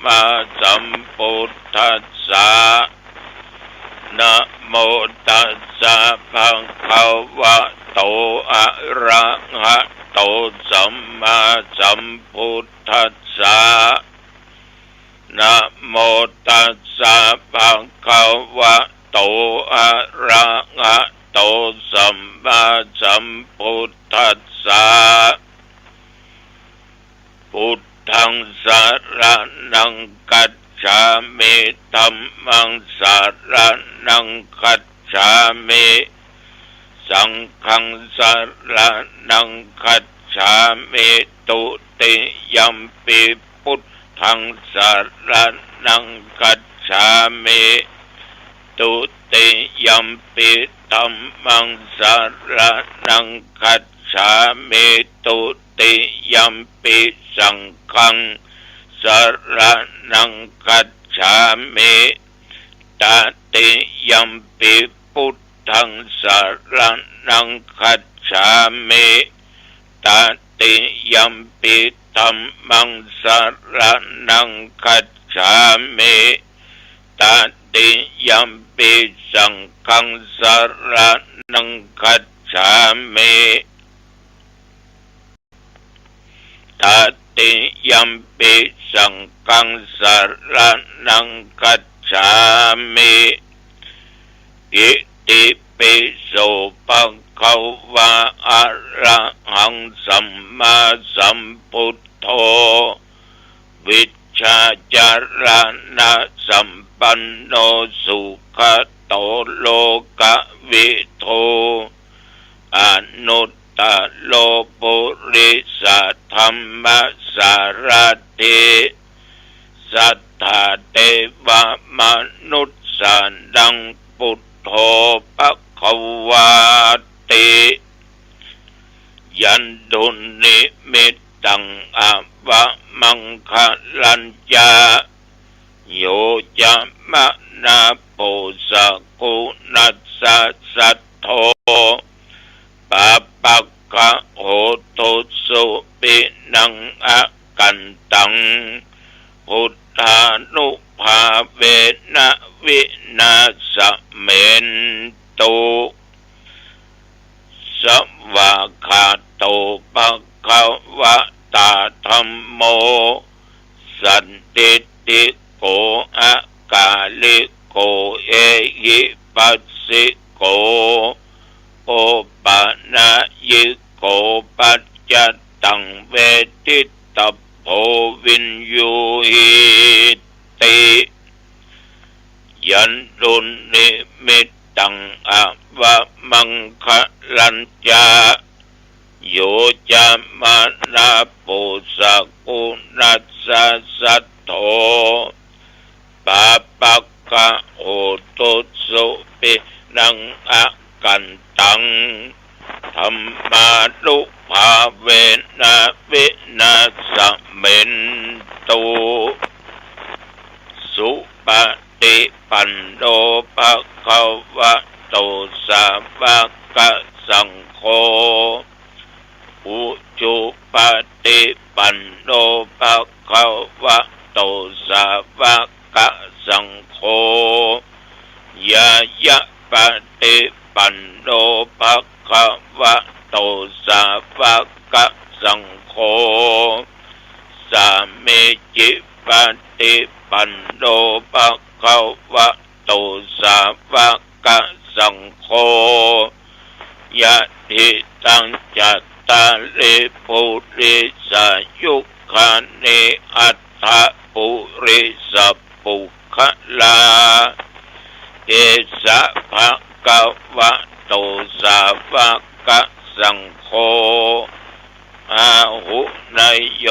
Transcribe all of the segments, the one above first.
มาสัมพุทธัสสะนะโมตัสสะภะคะวะโตอะระหะโตสัมมาสัมพุทธัสสะนะโมตัสสะภะคะวะโตอะระหะโตสัมมาสัมพุทธัสสะพุทธังสรณังคัจฉามิธัมมังสรณังคัจฉามิสังฆังสรณังคัจฉามิตุติยัมปิพุทธังสรณังคัจฉามิตุติยัมปิธัมมังสรณังคัจฉามิตุติยัมปิสังฆังสรณังคัจฉามิตติยัมปิพุทธังสรณังคัจฉามิตติยัมปิธัมมังสรณังคัจฉามิตติยัมปิสังฆังสรณังคัจฉามิตติยัมปิสังฆังสรณังคัจฉามิอิติปิโสภะคะวะอะระหังสัมมาสัมพุทโธวิชชาจารณะสัมปันโนสุขโตโลกวิโทอนุตตโลปุริสธรรมสารถิสัทธาเทวมนุษย์สันดังพุทโธภควาติยันตุนิมิตตังอวะมังคลัญจาโยจะมะนาโปสกุนัสสะสัทโธปะปักขะโหตุสุปินังอะกันตังพุทธานุภาเวนะวินาสเมนตุสวากขาโตภะคะวะตาธัมโมสันติติโกอะกาลิโกเอหิปัสสิโกโอปะนะยิโกปัจจตังเวทิตโพวินยูหิติยันตุนิมิตตังอวะมังคลัญจาโยจะมานาปุสกุนัสสะสัทโธปะปักขะโหตุสุปินังอะกันตังธัมมานุภาเวนะวินาสเมนตุสุปฏิปันโนภะคะวะโตสาวกสังโฆอุจุปฏิปันโนภะคะวะโตสาวกสังโฆยายะปฏิปันโนภะคะวะโตสาวกสังโฆสามิจิปฏิปันโนภะคะวะโตสาวกสังโฆยะทิตังจัตตาริปุริสยุคขะเนอัตถปุริสปุคลาเอสะภะคะวะโตสาวกสังโฆอาหุนายโย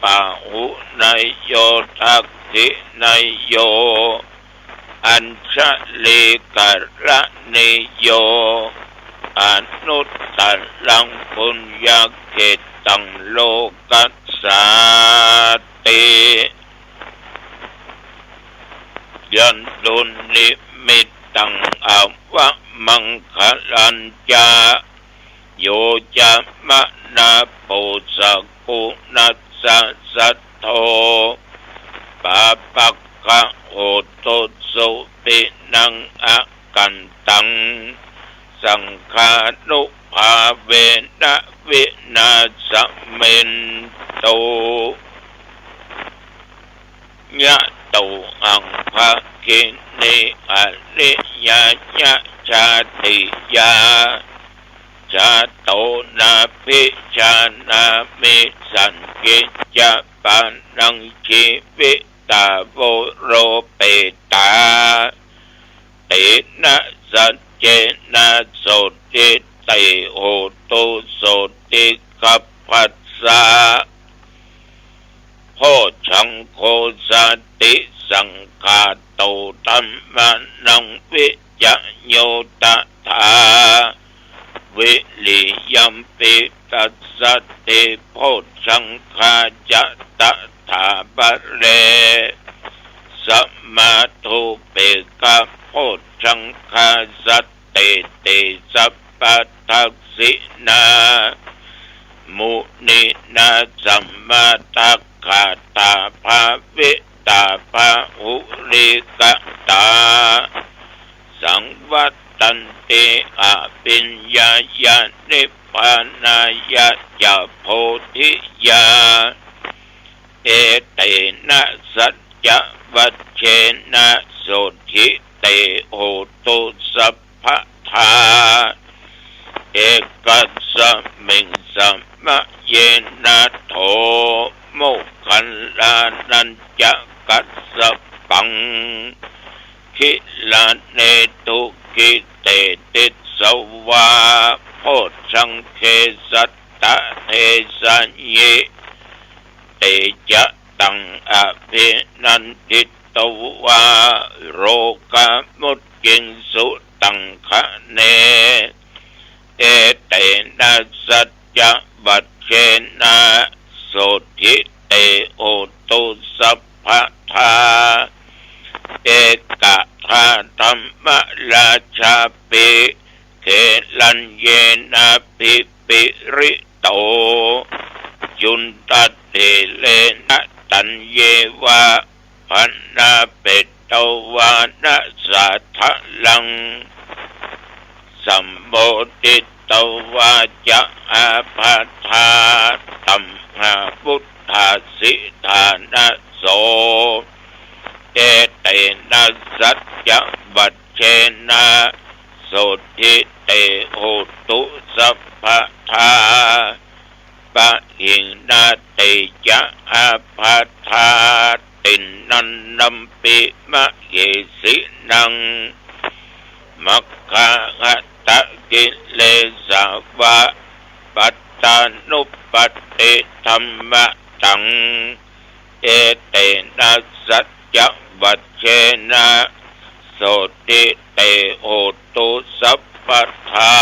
ปะหุนายโยทักขินายโยอัญชลิกรณิโยอนุตตรังปุญญเกตังโลกัสสาติยันตุนิมิตตังอวะมังคลัญจาโยจะมะนาโปสกุนัสสะสัทโธปะ าปักขะโหตุสุปินังอะกันตังสังฆานุภาเวนะวินาสเมนโตยะโตอังภะคิเนอริยญะชาติยาชาโตนาภิชานามิสันกิจปานังชีวิตาโวโรเปตาเตนะสัจเจนะโสติเตโหตุโสติกัปปัสสะโพชังโคสติสังฆาโตธัมมานังวิจโยตถาวิริยัมปิตัสสะเตโพชังคาจะตถาบะเรสัมมาทุเปกะโพชังคาสัตเตเตสัพพะทักษินามุนินาสัมมาทักขาตาภาวิตาภาหุริกตาสังวัตตันติอาปิญญาญาณิพพานายะจะโพธิยาเอเตนะสัจจะวัชเชนะโสธิเตโหตุสัพพะทาเอกัสสะมิงสัมมะเยนะโทโมคันลานันจะกัสสะปังคิลาเนตุกิเตติสวาโพชังเคสัตตะเทสัญเยเตจะตังอภินันติตวาโรกามุตกินสุตังคะเนเอเตนะสัจจะวัชเชนะโสธิเตโอตุสัพพะทาเอกะทาธัมมราชาปิเขลัญเยนะปิปิริโตจุนตัตเตเลนะตัญเยวะพันนาเปตตวานะสัทธลังสัมโมติตวาจะอาภัทธาตัมหาพุทธาสิทานะโสเอเตนะสัจจะวัชเชนะโสธิเตโหตุสัพพะทาปะหินาเตจะอาภัทธาตินนันนัมปิมะเยสินังมัคคะหัตตะกิเลสาวะปัตตานุปัตติธัมมะตังเอเตนะสัจจะวัชเชนะโสติเตโหตุสัพพะทา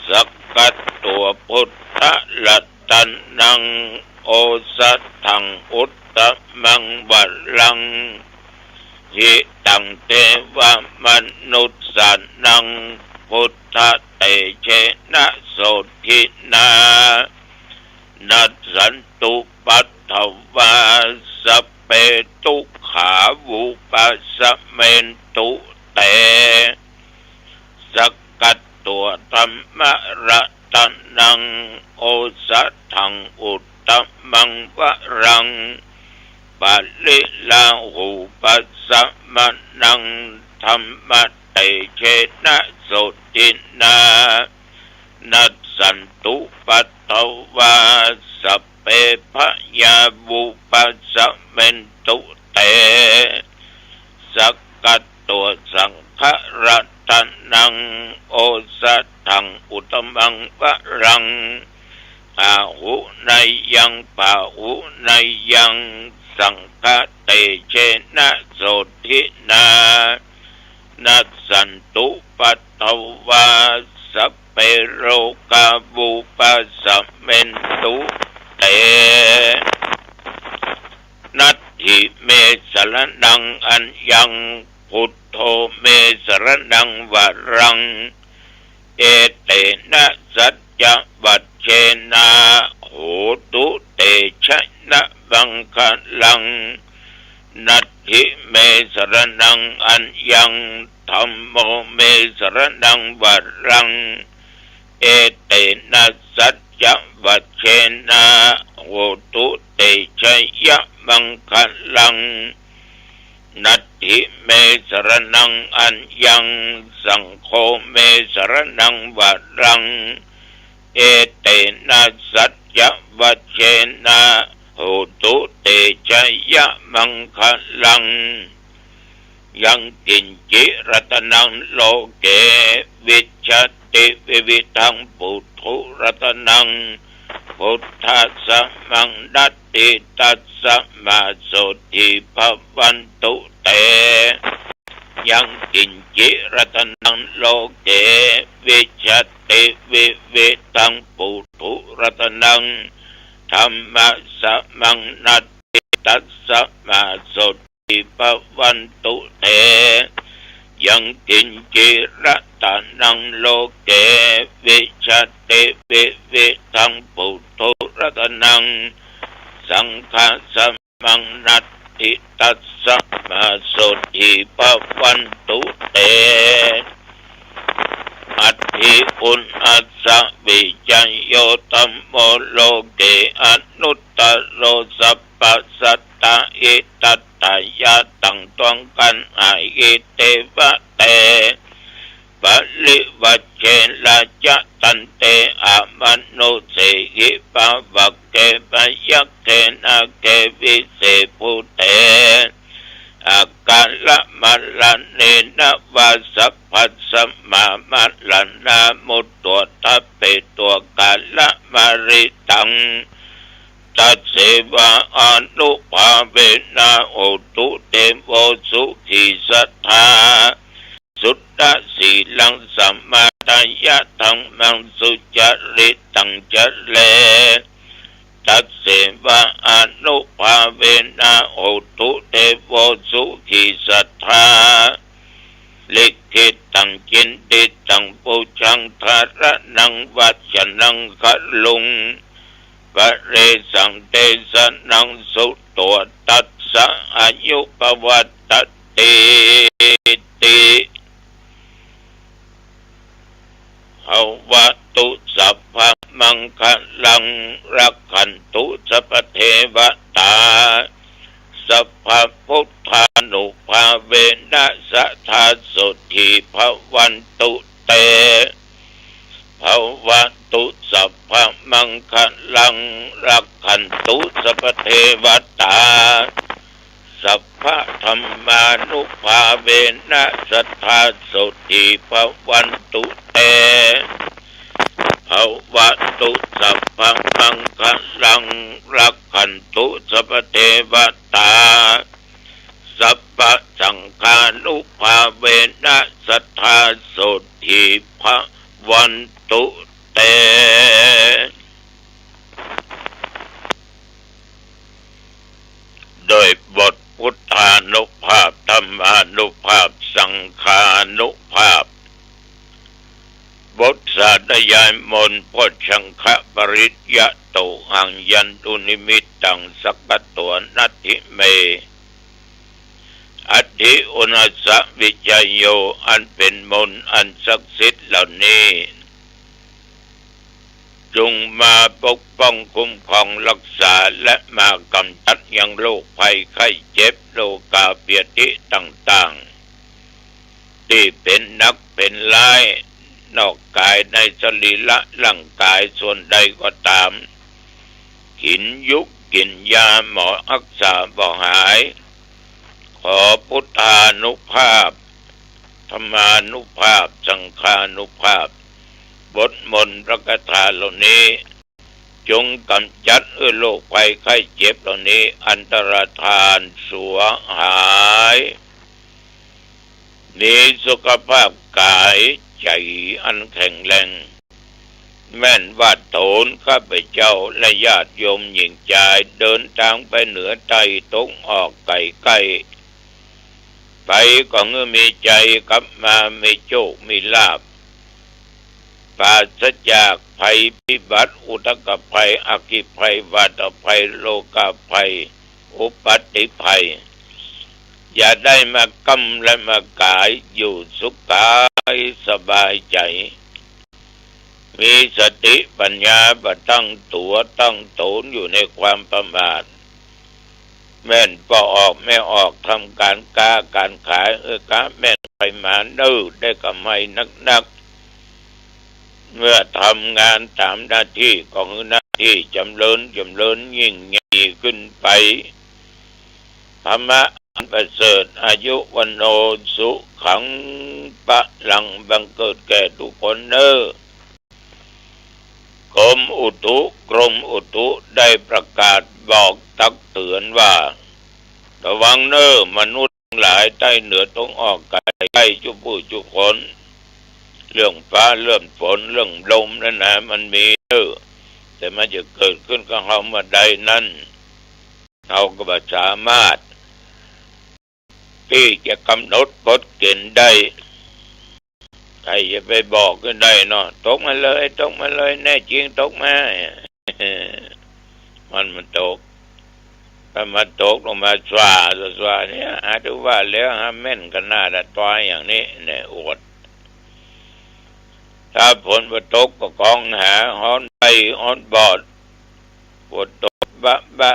สักกัตตัวพุทธลัตตันนังโอสัตถังอุตตมังวัลลังหิตังเทวมนุสสานังพุทธเตเชนะโสทินานัสสันตุปัตถวาสัพเปตุขาวุปัสสะเมนตุเตสักกัตตัวธรรมรัตนังโอสัตถังอุตตมังวรังปาลิลาหูปัสสะมะนังธรรมเตเชนะโสตินานัสสันตุปัตถวาสัพเปพยาวุปัสสะเมนตุเตสักกัตตัวสังฆรัตนังโอสัตถังอุตตมังวรังอาหุนายังปาหุนายังสังฆเตเชนะโสทินานัสสันตุปัตถวาสัพเปโรกาวุปัสสะเมนตุเตนัตถิเมสรณังอัญญังพุทโธเมสรณังวรังเอเตนะสัจจะวัชเชนะโหตุเตชะนะเม บังคะลังนัตถิเมสรณังอัญญังธัมโมเมสรณังวรังเอเตนะสัจจะวัชเชนะโหตุเตชะยะมังคะลังนัตถิเมสรณังอัญญังสังโฆเมสรณังวรังเอเตนะสัจจะวัชเชนะโหตุเตชะยะมังคะลังยังกินจิรัตนังโลเกวิชัตติวิวิทังปุถุรัตนังพุทธัสสะมังดัตติตัสสะมาโสติภวันตุเตยังกินจิรัตนังโลเกวิชัตติวิวิทังปุถุรัตนังธัมมัสสะมังนัตติตัสสะมาโสติภวันตุเตยังกินจิรัตนังโลเกวิชัตติวิวิทังปุถุรัตนังสังฆัสสะมังนัตติตัสสะมาโสติภวันตุเตอัตถิอุณอัสสะวิจัยโยธัมโมโลเกอนุตตโรสัพพสัตตะอิตัตตายะตังตวังกันอาอิเตวะเตปะลิวัชเชละจะตันเตอามนุเสหิปะวักเกปะยักเทนะเกวิเศปุเตอากาละมัลลันเนนะวาสัพพัสสมามัลลันนามุตตัวทัพเปตัวกาละมาริตังตัสเสวะอนุภาเวนะโอตุเตโวสุขีสัทธาสุตตะสีลังสัมมาทายะทังมังสุจริตังจะเลตัสเสวะอนุภาเวนะโอตุเตโวสุขีสัทธาลิขิตังจินติตังปุชังธารนังวัจฉนังขลุงปะเรสังเตสนังสุตัวตัสสะอายุปวัตติติภวตุสัพพมังคะลังรักขันตุสัพพเทวตาสัพพพุทธานุภาเวนะสัทธาสุธีภวันตุเตภวตุสัพพมังคะลังรักขันตุสัพพเทวตาสัพพธรรมานุภาเวนะสัทธาสุธีภวันตุเตภวตุสัพพมังคะลังรักขันตุสัพพเทวตาสัพพสังฆานุภาเวนะสัทธาสุธีภวันตุเตโดยบทพุทธานุภาพธรรมานุภาพสังฆานุภาพบทสาธยายมนต์โพชฌังคะปริยยะโตหังยันตุนิมิตตังสักกตัวนัตถิเมอัตถิอุณัสสะวิจัยโยอันเป็นมนต์อันศักดิ์สิทธิ์เหล่านี้จงมาปกป้องคุ้มครองรักษาและมากำจัดยังโรคภัยไข้เจ็บโลกาเปียติต่างๆที่เป็นนักเป็นร้ายนอกกายในสรีระร่างกายส่วนใดก็ตามกินยุกกินยาหมออักษาบ่หายขอพุทธานุภาพธรรมานุภาพสังฆานุภาพบทมนต์พระคาถาเหล่านี้จงกำจัดโรคภัยไข้เจ็บเหล่านี้อันตรธานสัวหายมีสุขภาพกายใจอันแข็งแรงแม่นวาดโถนข้าพเจ้าและญาติโยมหญิงชายเดินทางไปเหนือใต้ตกออกไกลไปก็เมื่อมีใจกลับมามีโชคมีลาภ ปราศจากภัยพิบัติอุทกภัยอัคคีภัยวาตภัยโลกาภัยอุปัติภัยอย่าได้มากำและมากายอยู่สุขกายสบายใจมีสติปัญญาบ่ตั้งตัวตั้งตนอยู่ในความประมาทแม่นก็ออกไม่ออกทำการค้าการขายค้าแม่นไปมาได้กำไรนักเมื่อทำงานตามหน้าที่ก็คือหน้าที่จำเริญยิ่งใหญ่ขึ้นไปธรรมะอันประเสริฐอายุวันโนสุขังปะลังบังเกิดแก่ทุกคนกรมอุตุได้ประกาศบอกตักเตือนว่าระวังมนุษย์หลายใต้เหนือต้องออกกายใกล้จุคนเรื่องฟ้าเรื่องฝนเรื่องลมนั่นนะมันมีแต่มันจะเกิดขึ้นกับเราเมื่อใดนั้นเราก็บ่สามารถที่จะกำหนดกฎเกณฑ์ได้ใครจะไปบอกกันได้เนาะตกมาเลยแน่จริงตกมามันตกถ้ามันตกลงมาสว่าเนี่ยอาจจะว่าแล้วแม่นกันหน้าดัดตัวอย่างนี้เนี่ยอดถ้าฝนมาตกก็กองหาฮ้อนไปฮ้อนบอดฝนตกบะ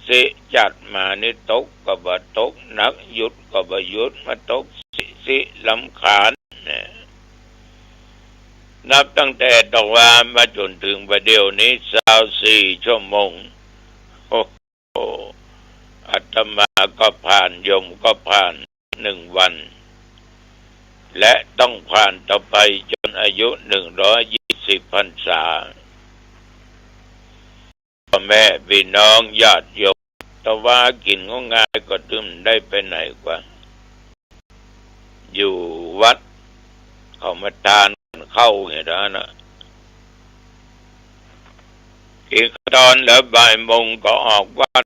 สิจัดมานี่ตกก็บ่ตกหนักหยุดก็บ่หยุดมาตกสิลำคาญเนี่ยนับตั้งแต่ตะวันมาจนถึงประเดี๋ยวนี้24 ชั่วโมงโอ้อาตมาก็ผ่านยมก็ผ่าน1 วันและต้องผ่านต่อไปจนอายุ120 พรรษาพ่อแม่พี่น้องญาติโยมตะว่ากินก็ง่ายก็ตึมได้ไปไหนกว่าอยู่วัดเขามาทานเข้าอย่างนั้นนะอีกตอนแล้วบ่ายโมงก็ออกวัด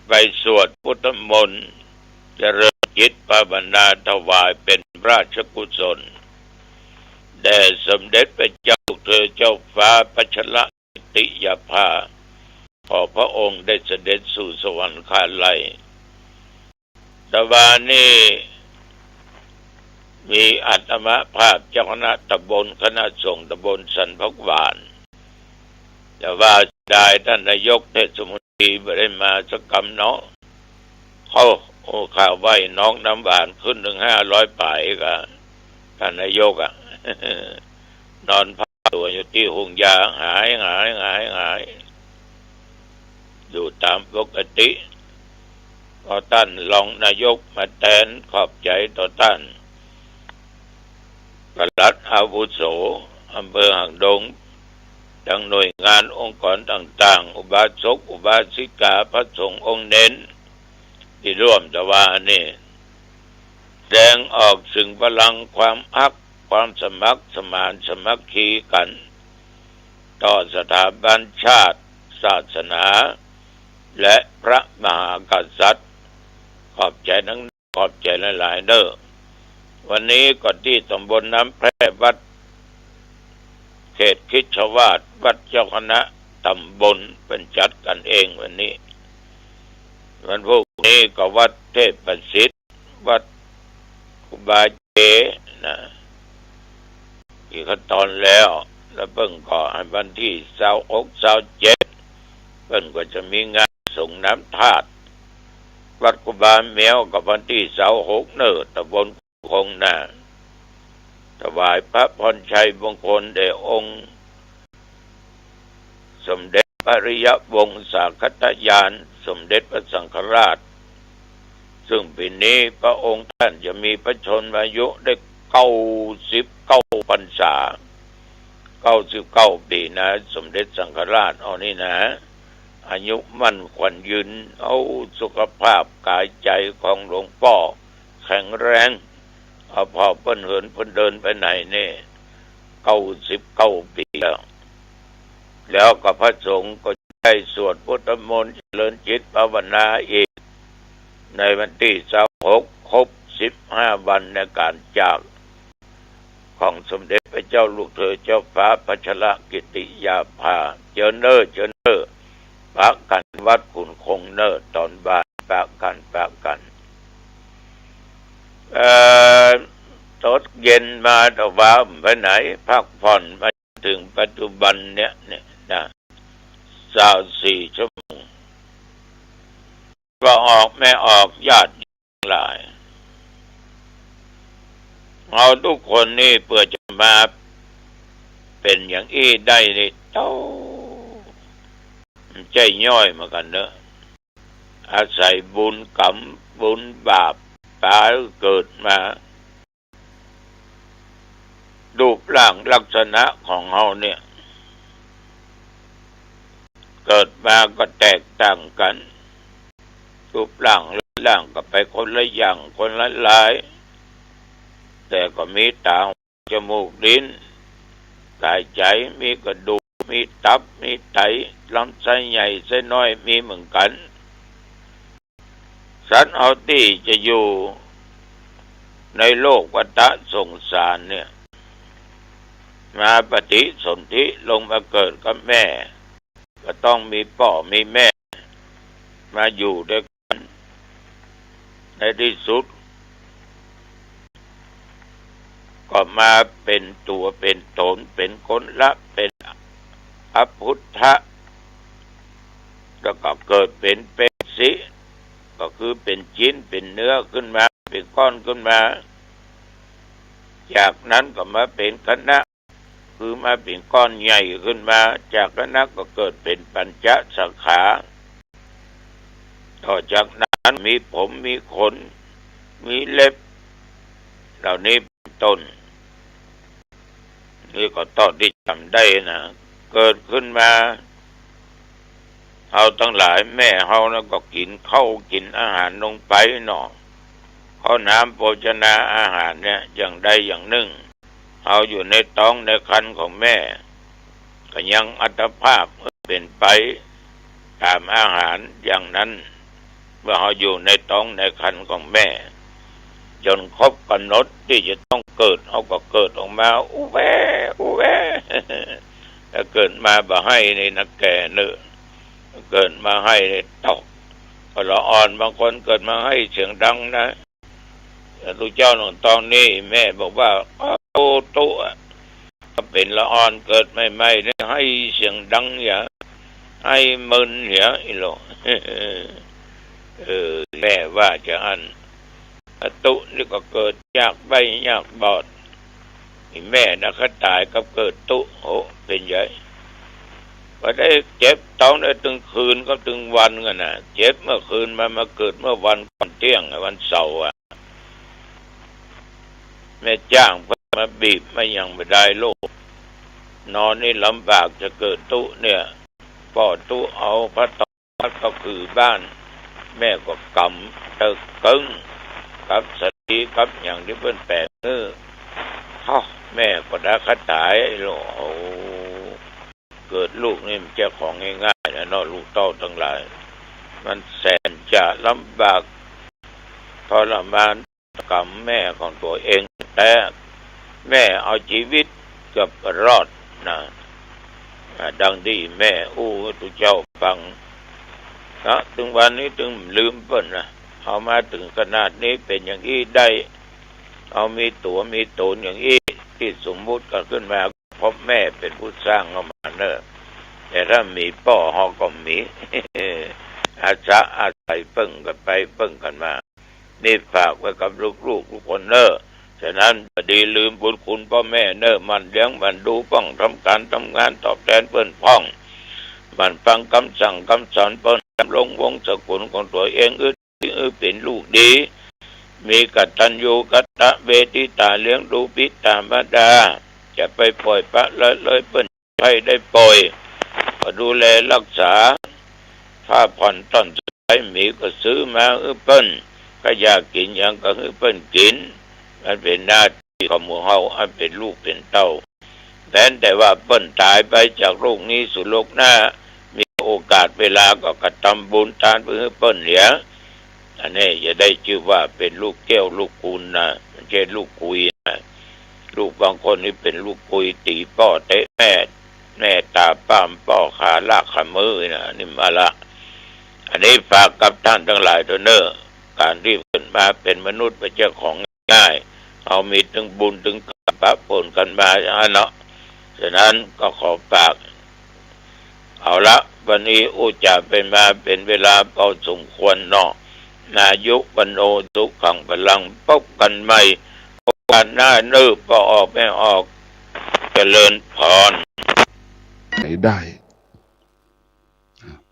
ไปสวดพุทธมนต์เจริญจิตภาวนาถวายเป็นพระราชกุศลแด่สมเด็จพระเจ้าเจ้าฟ้าพัชรกิติยาภาขอพระองค์ได้เสด็จสู่สวรรคาลัยแต่ว่านี่มีอาตมาภาพเจ้าคณะตำบลคณะสงฆ์ตำบลสันพักหวานแต่ว่าได้ท่านนายกเทศมนตรีไม่ได้มาสักคำเนาะเขาข่าวไว้น้องน้ำหวานขึ้นถึง500 ป่ายก็ท่านนายกนอนพักตัวอยู่ที่หงยาหายอยู่ตามปกติพอท่านรองนายกมาแทนขอบใจต่อท่านปลัดอาวุโสอำเภอหางดงดังหน่วยงานองค์กรต่างๆอุบาสกอุบาสิกาพระสงฆ์องค์เน้นที่ร่วมแต่ว่านี่แสดงออกถึงพลังความอักความสมัครสมานสมัคคีกันต่อสถาบันชาติศาสนาและพระมหากษัตริย์ขอบใจหลายๆวันนี้ก็ที่ตำบลน้ำแพร่วัดเขตคิชวาทวัดเจ้าคณะตำบลเป็นจัดกันเองวันนี้วันพวกนี้ก็วัดเทพประสิทธิ์วัดครูบาเจนะกี่ขั้นตอนแล้วเพิ่งก่อวันที่26 27เพิ่งก็จะมีงานส่งน้ำธาตุวัดครูบาแมวกับวันที่26ตำบลคงนาถวายพระพรชัยมงคลแด่องค์สมเด็จพระริยวงศาคตญาณสมเด็จพระสังฆราชซึ่งปีนี้พระองค์ท่านจะมีพระชนมายุได้99 พรรษา99 ปีนะสมเด็จสังฆราชเอานี่นะอายุมั่นขวัญยืนเอาสุขภาพกายใจของหลวงพ่อแข็งแรงเอาพอเพิ่นเหินเพิ่นเดินไปไหนเนี่ย99 ปีแล้วก็พระสงฆ์ก็ได้สวดพุทธมนต์เจริญจิตภาวนาอีกในวันที่26ครบ15 วันในการจาก ของสมเด็จพระเจ้าลูกเธอเจ้าฟ้าพัชรกิติยาภาเจอเนอปะกันวัดขุนคงเนอตอนบ่ายปะกันตกเย็นมาตะวันไปไหนพักผ่อนมาถึงปัจจุบันเนี่ยนะ24 ชั่วโมงก็ออกไม่ออกญาติหลายเอาทุกคนนี่เพื่อจะมาเป็นอย่างอี้ได้นี่เต้าใจย่อยมากันเนอะอาศัยบุญกรรมบุญบาปตาเกิดมารูปร่างลักษณะของเฮาเนี่ยเกิดมาก็แตกต่างกันรูปร่างก็ไปคนละอย่างคนละหลายแต่ก็มีตาจมูกลิ้นกายใจมีกระดูกมีตับมีไตลำไส้ใหญ่ไส้น้อยมีเหมือนกันสัตว์เอาที่จะอยู่ในโลกวัฏสงสารเนี่ยมาปฏิสนธิลงมาเกิดกับแม่ก็ต้องมีพ่อมีแม่มาอยู่ด้วยกันในที่สุดก็มาเป็นตัวเป็นตนเป็นคนละเป็นอพุทธะแล้วก็เกิดเป็นเปสิก็คือเป็นชิ้นเป็นเนื้อขึ้นมาเป็นก้อนขึ้นมาจากนั้นก็มาเป็นคณะคือมาเป็นก้อนใหญ่ขึ้นมาจากคณะก็เกิดเป็นปัญจสาขาต่อจากนั้นมีผมมีขนมีเล็บเหล่านี้เป็นต้นนี่ก็ตอนที่จำได้นะเกิดขึ้นมาเอาทั้งหลายแม่เฮาแล้วก็กินข้าวกินอาหารลงไปหนอข้าวน้ำโภชนาอาหารเนี่ยอย่างใดอย่างหนึ่งเอาอยู่ในท้องในครรภ์ของแม่ก็ยังอัตภาพเป็นไปตามอาหารอย่างนั้นเมื่อเขาอยู่ในท้องในครรภ์ของแม่จนครบกำหนดที่จะต้องเกิดเขาก็เกิดออกมาอุแวถ้าเกิดมาบ่ให้ในนักแก่เนื้อเกิดมาให้ในตกก็ละอ่อนบางคนเกิดมาให้เสียงดังนะลูกเจ้าหนุ่มตอนนี้แม่บอกว่าโตเป็นละอ่อนเกิดใหม่ๆเนี่ยให้เสียงดังอย่าให้มึนอย่าอีโลแม่ว่าจะอันตุนี่ก็เกิดยากใบยากบอดแม่นะเขาตายกับเกิดตุโหเป็นใหญ่ก็ได้เจ็บท้องได้ถึงคืนก็ถึงวันกันนะเจ็บเมื่อคืนมาเกิดเมื่อวันก่อนเที่ยงวันเสาร์แม่จ้างเพื่อมาบีบไม่ยังไม่ได้ลูกนอนนี่ลำบากจะเกิดตุเนี่ยพ่อตุเอาพระตอก็คือบ้านแม่ก็กำตึกกึ้งกับสติกับอย่างที่เพิ่นแปลกแม่ก็ได้คตายโลเกิดลูกนี่มันเจ้าของง่ายๆนะเนาะลูกเต้าทั้งหลายมันแสนจะลำบากทรมานกับแม่ของตัวเองแต่แม่เอาชีวิตเกือบรอดนะดังที่แม่ตุเจ้าฟังนะถึงวันนี้ถึงลืมเพิ่นนะเอามาถึงขนาดนี้เป็นอย่างนี้ได้เอามีตัวมีตนอย่างนี้ที่สมมุติกันขึ้นมาเพราะแม่เป็นผู้สร้างเข้ามาเนอะแต่ถ้ามีพ่อเขาก็มี อาศัยเพิ่งกันไปเพิ่งกันมานี่ฝากไว้กับลูกทุกคนเนอะฉะนั้นบดีลืมบุญคุณพ่อแม่เนอะมันเลี้ยงมันดูป้องทำการทำงานตอบแทนเพิ่นพ้องมันฟังคำสั่งคำสอนเพิ่นดำรงวงศกุลของตัวเองเป็นลูกดีมีกตัญญูกตเวทิตาเลี้ยงดูปิตามารดาจะไปปล่อยปะเลยเปิ้นให้ได้ปล่อยก็ดูแลรักษาถ้าผ่อนต้นใช้มีก็ซื้อมาเปิ้นก็อยากกินอย่างก็เปิ้นกินมันเป็นหน้าที่ของหมู่เฮาอันเป็นลูกเป็นเต้าแต่ว่าเปิ้นตายไปจากโลกนี้สู่โลกหน้ามีโอกาสเวลาก็กระทำบุญทานเพื่อเปิ้นเหลียอันนี้จะได้ชื่อว่าเป็นลูกแก้วลูกกุลนะไม่ใช่ลูกกุยนะ ลูกบางคนนี่เป็นลูกปุยตีป้อเตะแม่ตาป้ามป้อขาลากขามือนะนี่มาละอันนี้ฝากกับท่านทั้งหลายตัวเนอการรีบขึ้นมาเป็นมนุษย์เป็นเจ้าของง่ายเอามีถึงบุญถึงกรรมปะปนกันมาเนาะฉะนั้นก็ขอฝากเอาละวันนี้อุจาเป็นมาเป็นเวลาพอสมควรเนาะนายุวันโอทุกขังพลังพบกันใหม่โอกาสหน้าเนื้อพอออกไม่ออกเจริญพรได้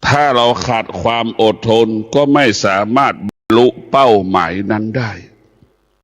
ถ้าเราขาดความอดทนก็ไม่สามารถบรรลุเป้าหมายนั้นได้